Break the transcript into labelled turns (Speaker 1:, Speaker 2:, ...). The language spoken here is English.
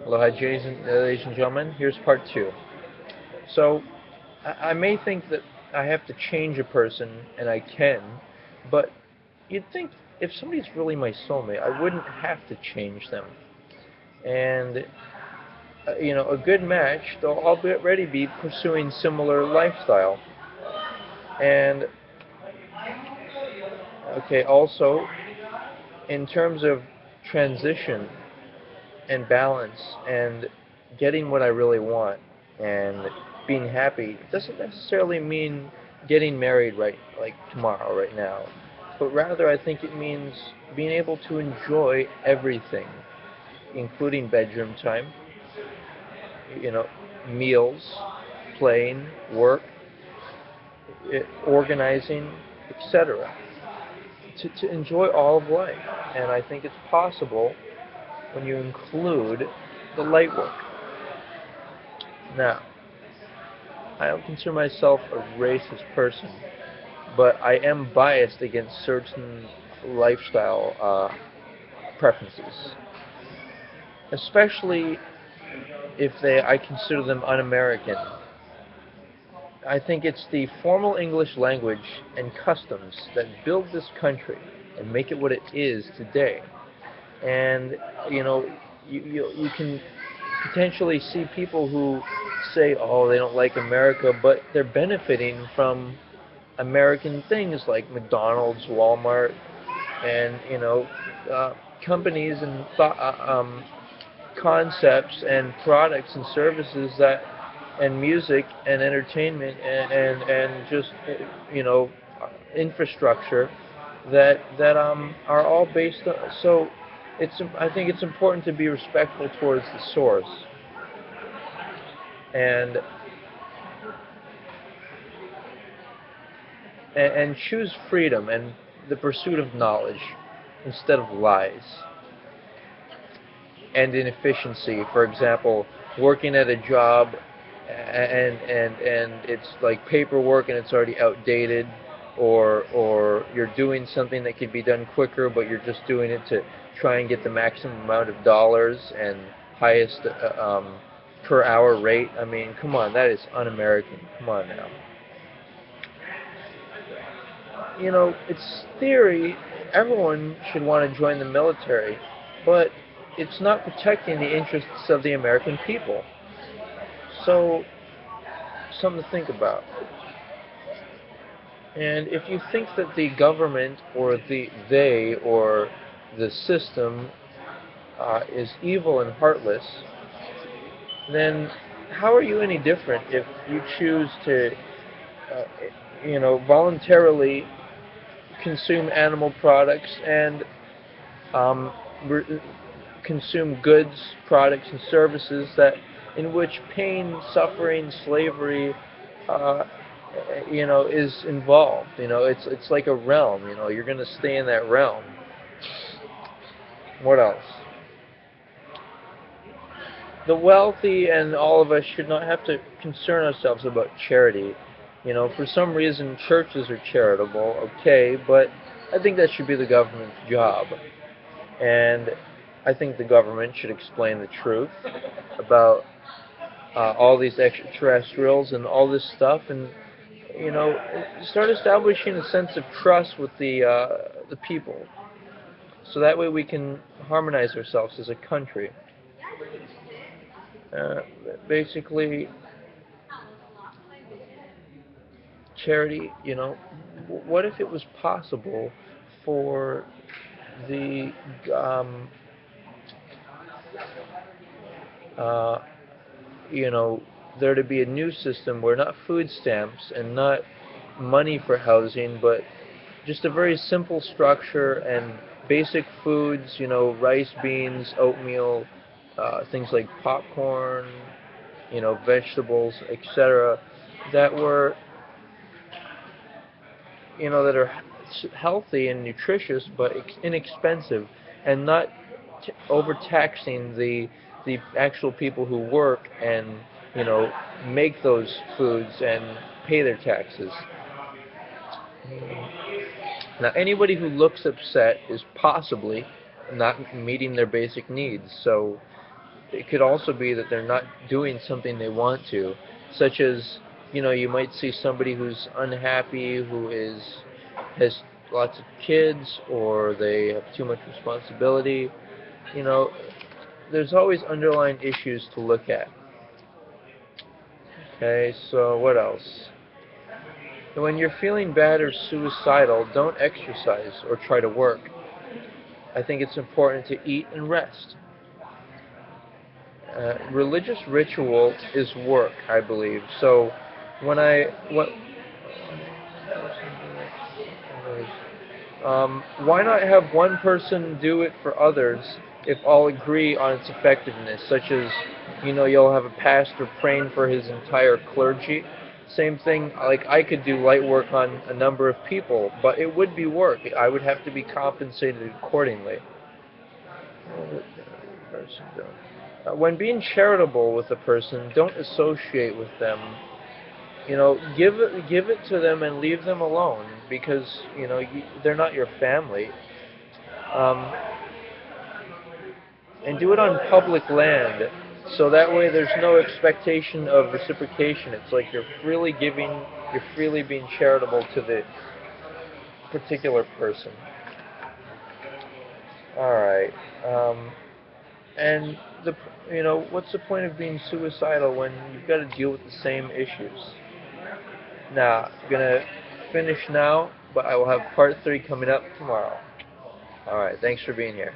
Speaker 1: Aloha, ladies and gentlemen. Here's part two. So, I may think that I have to change a person, and I can, but you'd think if somebody's really my soulmate, I wouldn't have to change them. And, a good match, they'll already be pursuing similar lifestyle. And, okay, also, in terms of transition and balance and getting what I really want and being happy doesn't necessarily mean getting married right like tomorrow, right now. But rather I think it means being able to enjoy everything, including bedroom time, you know, meals, playing, work, organizing, etc. To enjoy all of life. And I think it's possible when you include the light work. Now, I don't consider myself a racist person, but I am biased against certain lifestyle preferences, especially if I consider them un-American. I think it's the formal English language and customs that build this country and make it what it is today. And you know, you can potentially see people who say, "Oh, they don't like America," but they're benefiting from American things like McDonald's, Walmart, and uh, companies and concepts and products and services that and music and entertainment and just you know infrastructure that are all based on. So I think it's important to be respectful towards the source and and choose freedom and the pursuit of knowledge instead of lies and inefficiency. For example, working at a job and it's like paperwork and it's already outdated, or you're doing something that could be done quicker, but you're just doing it to try and get the maximum amount of dollars and highest per hour rate. I mean, come on, that is un-American. Come on now. It's theory. Everyone should want to join the military, but it's not protecting the interests of the American people. So, something to think about. And if you think that the government or the system is evil and heartless, then how are you any different if you choose to, uh, voluntarily consume animal products and um, re- consume goods, products, and services that in which pain, suffering, slavery, uh, is involved. It's like a realm. You're going to stay in that realm. What else? The wealthy and all of us should not have to concern ourselves about charity. For some reason, churches are charitable, okay, but I think that should be the government's job. And I think the government should explain the truth about all these extraterrestrials and all this stuff, and start establishing a sense of trust with the people, so that way we can harmonize ourselves as a country. Uh, Basically, charity. What if it was possible for the um, uh, you know, there to be a new system where not food stamps and not money for housing, but just a very simple structure and basic foods, rice, beans, oatmeal, things like popcorn, vegetables, etc., that were, that are healthy and nutritious but inexpensive and not overtaxing the actual people who work and make those foods and pay their taxes. Now, anybody who looks upset is possibly not meeting their basic needs. So, it could also be that they're not doing something they want to, such as, you might see somebody who's unhappy, has lots of kids, or they have too much responsibility. You know, there's always underlying issues to look at. Okay, so what else? When you're feeling bad or suicidal, don't exercise or try to work. I think it's important to eat and rest. Religious ritual is work, I believe. So when I what why not have one person do it for others if all agree on its effectiveness, such as, you'll have a pastor praying for his entire clergy. Same thing, like I could do light work on a number of people, but it would be work. I would have to be compensated accordingly. When being charitable with a person, don't associate with them. Give it to them and leave them alone, because they're not your family. Um, and do it on public land, so that way there's no expectation of reciprocation. It's like you're freely giving, you're freely being charitable to the particular person. All right. And what's the point of being suicidal when you've got to deal with the same issues? Now, I'm gonna finish now, but I will have part 3 coming up tomorrow. All right. Thanks for being here.